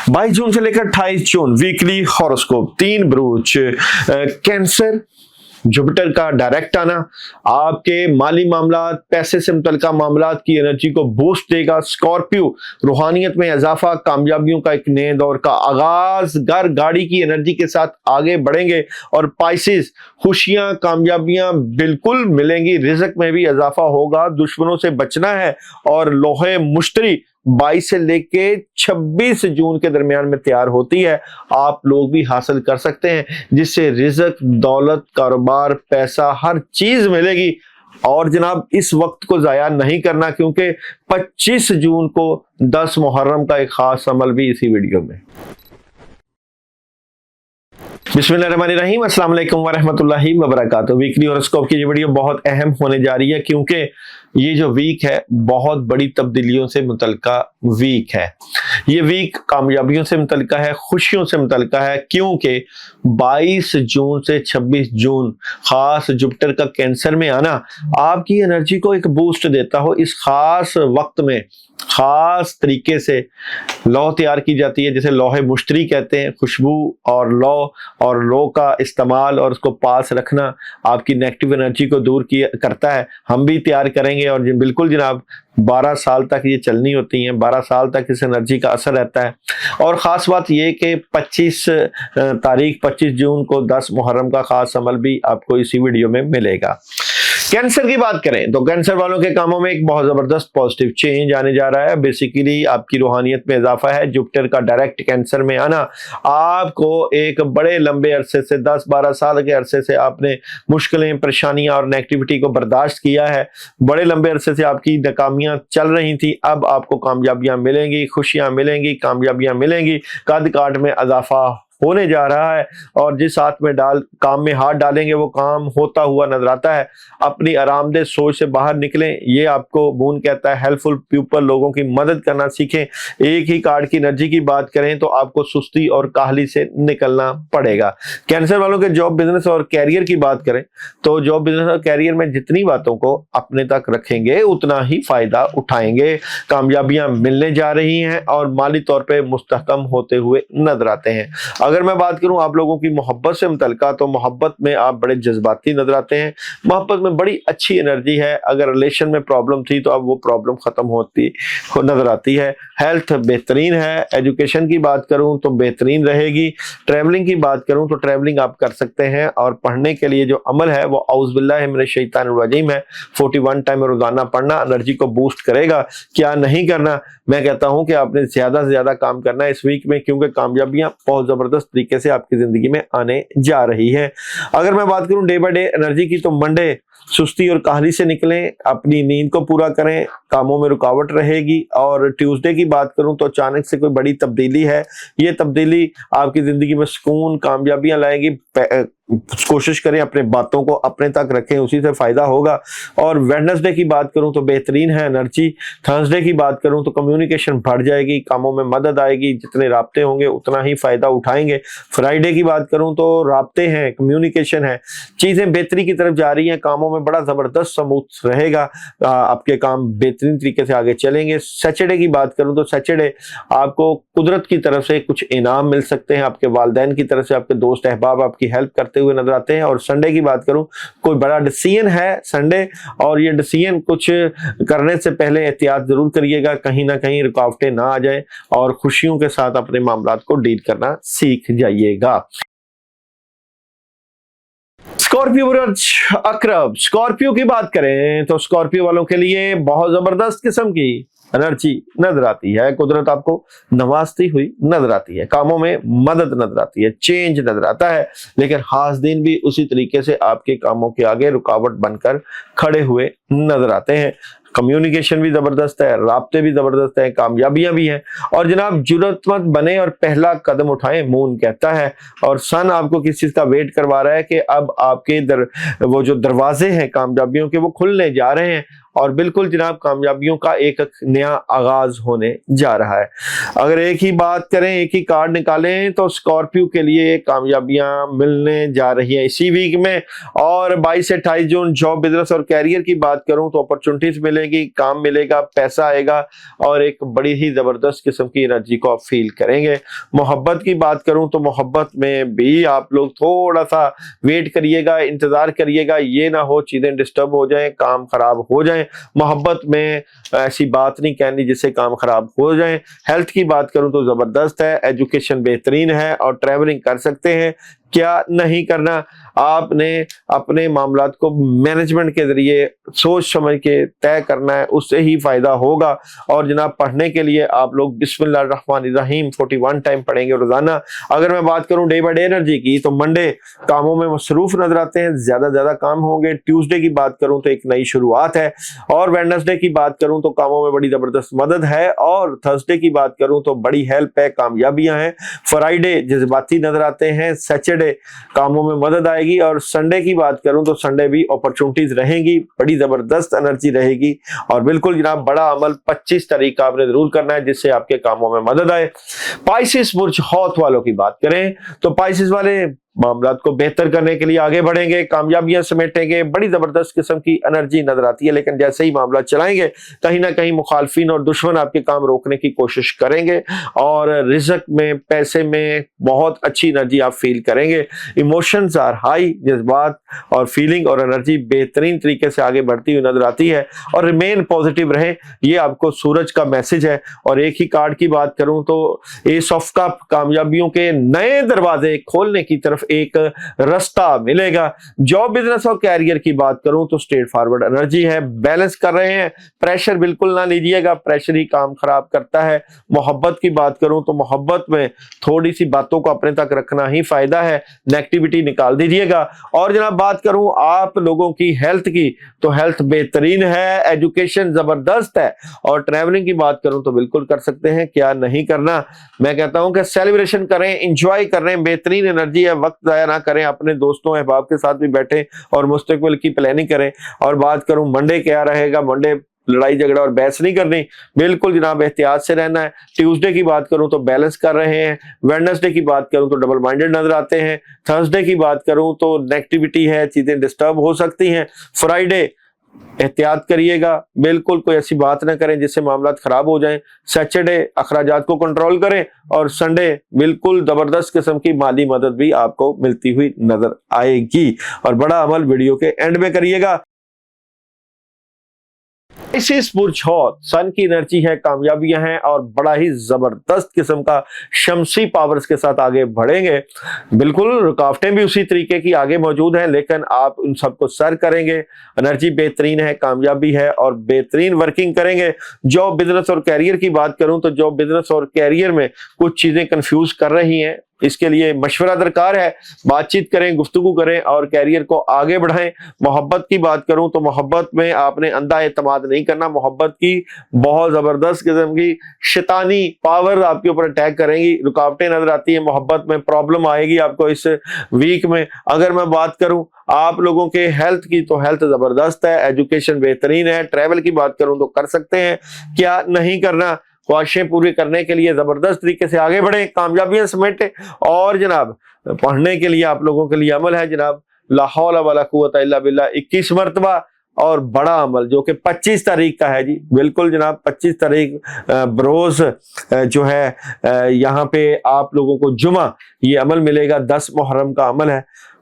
22 जून से लेकर 28 जून वीकली हॉरोस्कोप। 3 ब्रूच, कैंसर, जुपिटर का डायरेक्ट आना आपके माली मामलात, पैसे से मुतल्लिका मामलात की एनर्जी को बूस्ट देगा। स्कॉर्पियो, रूहानियत में इजाफा, कामयाबियों का एक नए दौर का आगाज, घर गाड़ी की एनर्जी के साथ आगे बढ़ेंगे। और पाइसिस, खुशियां कामयाबियां बिल्कुल मिलेंगी, रिज़्क में भी इजाफा होगा, दुश्मनों से बचना है। और लोहे मुश्तरी 22 से लेके 26 जून के दरमियान में तैयार होती है, आप लोग भी हासिल कर सकते हैं, जिससे रिज़्क, दौलत, कारोबार, पैसा, हर चीज मिलेगी। और जनाब इस वक्त को जाया नहीं करना, क्योंकि 25 जून को 10 मुहर्रम का एक खास अमल भी इसी वीडियो में। बिस्मिल्लाहिर्रहमानिर्रहीम, अस्सलाम वालेकुम वरहमतुल्लाहि वबरकातुहू। वीकली हॉरोस्कोप की ये वीडियो बहुत अहम होने जा रही है, क्योंकि ये जो वीक है बहुत बड़ी तब्दीलियों से मुतल्लिका वीक है। ये वीक कामयाबियों से मुतल्लिका है, खुशियों से मुतल्लिका है, क्योंकि 22 जून से 26 जून खास जुपिटर का कैंसर में आना आपकी एनर्जी को एक बूस्ट देता हो। इस खास वक्त में खास तरीके से लौ तैयार की जाती है, जिसे लोहे मुश्तरी कहते हैं। खुशबू और लौ का इस्तेमाल और उसको पास रखना आपकी नेगेटिव एनर्जी को दूर करता है। हम भी तैयार करेंगे और बिल्कुल जनाब 12 साल तक ये चलनी होती हैं, 12 साल तक इस एनर्जी का असर रहता है। और ख़ास बात ये कि 25 जून को 10 मुहर्रम का ख़ास अमल भी आपको इसी वीडियो में मिलेगा। कैंसर की बात करें तो कैंसर वालों के कामों में एक बहुत ज़बरदस्त पॉजिटिव चेंज आने जा रहा है। बेसिकली आपकी रूहानियत में इजाफा है। जुपिटर का डायरेक्ट कैंसर में आना आपको एक बड़े लंबे अरसे से 10-12 साल के अरसे से आपने मुश्किलें, परेशानियां और नेगेटिविटी को बर्दाश्त किया है। बड़े लंबे अरसे से आपकी नाकामियां चल रही थी, अब आपको कामयाबियां मिलेंगी, खुशियां मिलेंगी, कामयाबियां मिलेंगी। कद काट में इजाफा होने जा रहा है और जिस हाथ में काम में हाथ डालेंगे वो काम होता हुआ नजर आता है। अपनी आरामदेह सोच से बाहर निकलें, ये आपको मून कहता है। हेल्पफुल पीपल, लोगों की मदद करना सीखें। एक ही कार्ड की एनर्जी की बात करें तो आपको सुस्ती और काहली से निकलना पड़ेगा। कैंसर वालों के जॉब, बिजनेस और कैरियर की बात करें तो जॉब, बिजनेस और कैरियर में जितनी बातों को अपने तक रखेंगे उतना ही फायदा उठाएंगे। कामयाबियां मिलने जा रही हैं और माली तौर पर मुस्तहकम होते हुए नजर आते हैं। अगर मैं बात करूं आप लोगों की मोहब्बत से मुतल्लिका, तो मोहब्बत में आप बड़े जज्बाती नजर आते हैं। मोहब्बत में बड़ी अच्छी एनर्जी है। अगर रिलेशन में प्रॉब्लम थी तो अब वो प्रॉब्लम खत्म होती नजर आती है। हेल्थ बेहतरीन है। एजुकेशन की बात करूं तो बेहतरीन रहेगी। ट्रैवलिंग की बात करूं तो ट्रैवलिंग आप कर सकते हैं। और पढ़ने के लिए जो अमल है वो औज़ु बिल्लाहि मिनश शैतानिर रजीम है। 41 टाइम रोजाना पढ़ना एनर्जी को बूस्ट करेगा। क्या नहीं करना, मैं कहता हूं कि आपने ज्यादा से ज्यादा काम करना है इस वीक में, क्योंकि कामयाबियां बहुत जबरदस्त तरीके से आपकी जिंदगी में आने जा रही है। अगर मैं बात करूं डे बाय डे एनर्जी की, तो मंडे सुस्ती और काहली से निकलें, अपनी नींद को पूरा करें, कामों में रुकावट रहेगी। और ट्यूसडे की बात करूं तो अचानक से कोई बड़ी तब्दीली है, ये तब्दीली आपकी जिंदगी में सुकून, कामयाबियां लाएगी। कोशिश करें अपने बातों को अपने तक रखें, उसी से फायदा होगा। और वेडनेसडे की बात करूं तो बेहतरीन है एनर्जी। थर्सडे की बात करूं तो कम्युनिकेशन बढ़ जाएगी, कामों में मदद आएगी, जितने राब्ते होंगे उतना ही फायदा उठाएंगे। फ्राइडे की बात करूं तो राब्ते हैं, कम्युनिकेशन है, चीजें बेहतरी की तरफ जा रही हैं, कामों में बड़ा जबरदस्त स्मूथ रहेगा, आपके काम बेहतरीन तरीके से आगे चलेंगे। सैटरडे की बात करूं तो सैटरडे आपको कुदरत की तरफ से कुछ इनाम मिल सकते हैं, आपके वालिदैन की तरफ से आपके दोस्त अहबाब आपकी हेल्प करते हुए नजर आते हैं। और संडे की बात करूं, कोई बड़ा डिसीजन है संडे, और ये डिसीजन कुछ करने से पहले एहतियात जरूर करिएगा, कहीं ना कहीं रुकावटें ना आ जाए, और खुशियों के साथ अपने मामलात को डील करना सीख जाइएगा। स्कॉर्पियो अकरब, स्कॉर्पियो की बात करें तो स्कॉर्पियो वालों के लिए बहुत जबरदस्त किस्म की एनर्जी नजर आती है। कुदरत आपको नवाजती हुई नजर आती है, कामों में मदद नजर आती है, चेंज नजर आता है। लेकिन खास दिन भी उसी तरीके से आपके कामों के आगे रुकावट बनकर खड़े हुए नजर आते हैं। कम्युनिकेशन भी जबरदस्त है, राब्ते भी जबरदस्त है, कामयाबियां भी हैं। और जनाब जरूरतमंद बने और पहला कदम उठाएं, मून कहता है। और सन आपको किस चीज का वेट करवा रहा है कि अब आपके वो जो दरवाजे हैं कामयाबियों के वो खुलने जा रहे हैं। और बिल्कुल जनाब कामयाबियों का एक नया आगाज होने जा रहा है। अगर एक ही बात करें, एक ही कार्ड निकालें तो स्कॉर्पियो के लिए कामयाबियां मिलने जा रही है इसी वीक में। और 22 से 28 जून जॉब, बिजनेस और कैरियर की बात करूं तो अपॉर्चुनिटीज मिलेगी, काम मिलेगा, पैसा आएगा और एक बड़ी ही जबरदस्त किस्म की एनर्जी को आप फील करेंगे। मोहब्बत की बात करूं तो मोहब्बत में भी आप लोग थोड़ा सा वेट करिएगा, इंतजार करिएगा, ये ना हो चीजें डिस्टर्ब हो जाएं, काम खराब हो जाएं। मोहब्बत में ऐसी बात नहीं कहनी जिससे काम खराब हो जाए। हेल्थ की बात करूं तो जबरदस्त है, एजुकेशन बेहतरीन है और ट्रैवलिंग कर सकते हैं। क्या नहीं करना, आपने अपने मामलात को मैनेजमेंट के जरिए सोच समझ के तय करना है, उससे ही फायदा होगा। और जनाब पढ़ने के लिए आप लोग बिस्मिल्लाहिर्रहमानिर्रहीम 41 टाइम पढ़ेंगे रोजाना। अगर मैं बात करूं डे बाय डे एनर्जी की तो मंडे कामों में मसरूफ नजर आते हैं, ज्यादा काम होंगे। ट्यूसडे की बात करूं तो एक नई शुरुआत है और वेडनेसडे की बात करूं तो कामों में बड़ी जबरदस्त मदद है और थर्सडे की बात करूं तो बड़ी हेल्प है, कामयाबियां हैं। फ्राइडे जज्बाती नजर आते हैं, सैटरडे कामों में मदद आएगी और संडे की बात करूं तो संडे भी अपॉर्चुनिटीज रहेंगी, बड़ी जबरदस्त एनर्जी रहेगी। और बिल्कुल जनाब बड़ा अमल 25 तारीख का आपने जरूर करना है जिससे आपके कामों में मदद आए। पाइसेस बुर्ज हौत वालों की बात करें तो पाइसेस वाले मामलात को बेहतर करने के लिए आगे बढ़ेंगे, कामयाबियां समेटेंगे, बड़ी जबरदस्त किस्म की एनर्जी नजर आती है। लेकिन जैसे ही मामला चलाएंगे कहीं ना कहीं मुखालफिन और दुश्मन आपके काम रोकने की कोशिश करेंगे और रिज़्क में, पैसे में बहुत अच्छी एनर्जी आप फील करेंगे। इमोशंस आर हाई, जज्बात और फीलिंग और एनर्जी बेहतरीन तरीके से आगे बढ़ती हुई नजर आती है और रिमेन पॉजिटिव रहे, ये आपको सूरज का मैसेज है। और एक ही कार्ड की बात करूं तो एस ऑफ कप, कामयाबियों के नए दरवाजे खोलने की तरफ एक रास्ता मिलेगा। जॉब, बिजनेस और कैरियर की बात करूं तो स्ट्रेट फॉरवर्ड एनर्जी है, बैलेंस कर रहे हैं, प्रेशर बिल्कुल ना लीजिएगा, प्रेशर ही काम खराब करता है। मोहब्बत की बात करूं तो मोहब्बत में थोड़ी सी बातों को अपने तक रखना ही फायदा है, नेगेटिविटी निकाल दीजिएगा। और जनाब बात करूं आप लोगों की हेल्थ की तो हेल्थ बेहतरीन है, एजुकेशन जबरदस्त है और ट्रैवलिंग की बात करूं तो बिल्कुल कर सकते हैं, क्या नहीं करना। मैं कहता हूं कि सेलिब्रेशन करें, एंजॉय करें, बेहतरीन एनर्जी है, वक्त जाया ना करें, अपने दोस्तों अहबाब के साथ भी बैठें और मुस्तकबिल की प्लानिंग करें। और बात करूं मंडे क्या रहेगा, मंडे लड़ाई झगड़ा और बहस नहीं करनी, बिल्कुल जनाब एहतियात से रहना है। ट्यूसडे की बात करूं तो बैलेंस कर रहे हैं, वेडनेसडे की बात करूं तो डबल माइंडेड नजर आते हैं, थर्सडे की बात करूं तो नेगेटिविटी है, चीजें डिस्टर्ब हो सकती हैं। फ्राइडे एहतियात करिएगा, बिल्कुल कोई ऐसी बात ना करें जिससे मामला खराब हो जाएं। सैटरडे अखराजात को कंट्रोल करें और संडे बिल्कुल जबरदस्त किस्म की माली मदद भी आपको मिलती हुई नजर आएगी। और बड़ा अमल वीडियो के एंड में करिएगा। इस बुर्ज हौत सन की एनर्जी है, कामयाबियां हैं और बड़ा ही जबरदस्त किस्म का शमसी पावर्स के साथ आगे बढ़ेंगे। बिल्कुल रुकावटें भी उसी तरीके की आगे मौजूद हैं लेकिन आप उन सबको सर करेंगे। एनर्जी बेहतरीन है, कामयाबी है और बेहतरीन वर्किंग करेंगे। जॉब, बिजनेस और कैरियर की बात करूं तो जॉब, बिजनेस और कैरियर में कुछ चीजें कंफ्यूज कर रही हैं, इसके लिए मशवरा दरकार है, बातचीत करें, गुफ्तगू करें और कैरियर को आगे बढ़ाएं। मोहब्बत की बात करूं तो मोहब्बत में आपने अंधा एतमाद नहीं करना, मोहब्बत की बहुत जबरदस्त किस्म की शैतानी पावर आपके ऊपर अटैक करेंगी, रुकावटें नजर आती है, मोहब्बत में प्रॉब्लम आएगी आपको इस वीक में। अगर मैं बात करूं आप लोगों के हेल्थ की तो हेल्थ जबरदस्त है, एजुकेशन बेहतरीन है, ट्रैवल की बात करूं तो कर सकते हैं, क्या नहीं करना। ख्वाहिशें पूरी करने के लिए जबरदस्त तरीके से आगे बढ़े, कामयाबियां समेटे। और जनाब पढ़ने के लिए आप लोगों के लिए अमल है जनाब, ला हौला वला कुव्वता इल्ला बिल्लाह 21 मरतबा और बड़ा अमल जो कि 25 तारीख का है जी, बिल्कुल जनाब 25 तारीख बरोज जो है यहाँ पे आप लोगों को जुमा ये अमल मिलेगा। 10 मुहर्रम का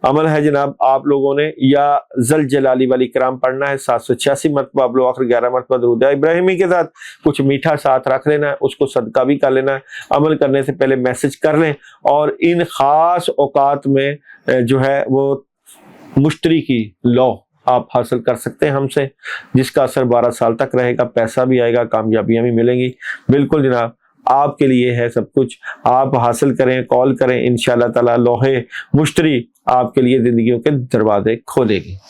अमल है जनाब, आप लोगों ने या जल जलाली वाली कराम पढ़ना है 786 मरतबा, आप लोग आखिर 11 मरतबा दरूद इब्राहिमी के साथ कुछ मीठा साथ रख लेना है, उसको सदका भी कर लेना है। अमल करने से पहले मैसेज कर लें और इन खास औकात में जो है वो मुश्तरी की लौ आप हासिल कर सकते हैं हमसे, जिसका असर 12 साल तक रहेगा, पैसा भी आएगा, कामयाबियां भी मिलेंगी। बिल्कुल जनाब आपके लिए है सब कुछ, आप हासिल करें, कॉल करें, इंशाअल्लाह ताला लोहे मुश्तरी आपके लिए जिंदगियों के दरवाजे खोलेगी।